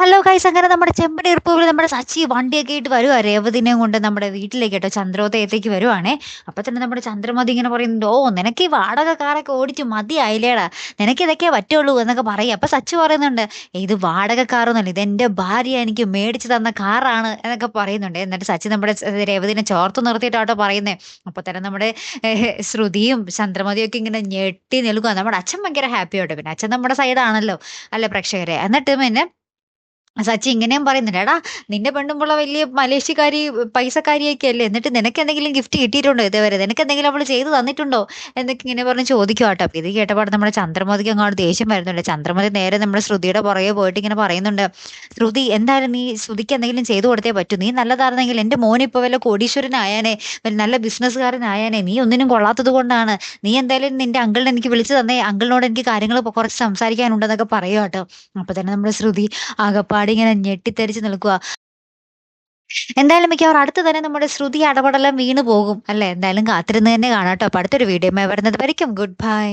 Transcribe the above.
Hello guys, അങ്ങനെ നമ്മുടെ ചെമ്പടി ഇർപ്പൂവിൽ നമ്മുടെ സച്ചി വണ്ടിയൊക്കെ ആയിട്ട് വരുവാ രേവതിനെയും കൊണ്ട് നമ്മുടെ വീട്ടിലേക്ക് കേട്ടോ, ചന്ദ്രോദയത്തേക്ക് വരുവാണേ. അപ്പൊ തന്നെ നമ്മുടെ ചന്ദ്രമതി ഇങ്ങനെ പറയുന്നുണ്ട്, ഓ നിനക്ക് ഈ വാടക കാറൊക്കെ ഓടിച്ച് മതിയായില്ലേടാ, നിനക്ക് ഇതൊക്കെ പറ്റുള്ളൂ എന്നൊക്കെ പറയും. അപ്പൊ സച്ചി പറയുന്നുണ്ട്, ഇത് വാടക കാറൊന്നുമല്ല, ഇത് എന്റെ ഭാര്യ എനിക്ക് മേടിച്ചു തന്ന കാറാണ് എന്നൊക്കെ പറയുന്നുണ്ട്. എന്നിട്ട് സച്ചി നമ്മുടെ രേവതിനെ ചോർത്ത് നിർത്തിയിട്ടാട്ടോ പറയുന്നേ. അപ്പൊ തന്നെ നമ്മുടെ ശ്രുതിയും ചന്ദ്രമതിയും ഒക്കെ ഇങ്ങനെ ഞെട്ടി നിൽക്കുക. നമ്മുടെ അച്ഛൻ ഭയങ്കര ഹാപ്പി ആട്ടോ, പിന്നെ അച്ഛൻ നമ്മുടെ സൈഡാണല്ലോ അല്ലെ പ്രേക്ഷകരെ. എന്നിട്ട് പിന്നെ സച്ചി ഇങ്ങനെയും പറയുന്നുണ്ട്, എടാ നിന്റെ പെണ്ണുമ്പുള്ള വലിയ മലേഷ്യക്കാരി പൈസക്കാരിയൊക്കെ അല്ലേ, എന്നിട്ട് നിനക്ക് എന്തെങ്കിലും ഗിഫ്റ്റ് കിട്ടിയിട്ടുണ്ടോ ഇതുവരെ, നിനക്ക് എന്തെങ്കിലും അവള് ചെയ്തു തന്നിട്ടുണ്ടോ എന്നൊക്കെ ഇങ്ങനെ പറഞ്ഞ് ചോദിക്കും കേട്ടോ. അപ്പൊ ഇത് കേട്ടപാട് നമ്മുടെ ചന്ദ്രമതിക്ക് അങ്ങോട്ട് ദേഷ്യം വരുന്നുണ്ട്. ചന്ദ്രമതി നേരെ നമ്മുടെ ശ്രുതിയുടെ പുറകെ പോയിട്ട് ഇങ്ങനെ പറയുന്നുണ്ട്, ശ്രുതി എന്തായാലും നീ ശ്രുതിക്ക് എന്തെങ്കിലും ചെയ്തു കൊടുത്തേ പറ്റൂ, നീ നല്ലതായിരുന്നെങ്കിൽ എന്റെ മോൻ ഇപ്പൊ വല്ല കോടീശ്വരനായാനേ, വല്ല നല്ല ബിസിനസ്സുകാരനായാനേ, നീ ഒന്നിനും കൊള്ളാത്തത് കൊണ്ടാണ്. നീ എന്തായാലും നിന്റെ അങ്കിളിനെ എനിക്ക് വിളിച്ചു തന്നേ, അങ്കിളിനോട് എനിക്ക് കാര്യങ്ങൾ കുറച്ച് സംസാരിക്കാനുണ്ടെന്നൊക്കെ പറയുക കേട്ടോ. അപ്പൊ തന്നെ നമ്മുടെ ശ്രുതി ആകപ്പാടി ഇങ്ങനെ ഞെട്ടിത്തെറിച്ച് നിൽക്കുക. എന്തായാലും മിക്കവാറും അടുത്ത് തന്നെ നമ്മുടെ ശ്രുതി അടപടലം വീണ് പോകും അല്ലെ. എന്തായാലും കാത്തിരുന്ന് തന്നെ കാണാട്ടോ. അപ്പൊ അടുത്തൊരു വീഡിയോ വരുന്നത് വരയ്ക്കും ഗുഡ് ബൈ.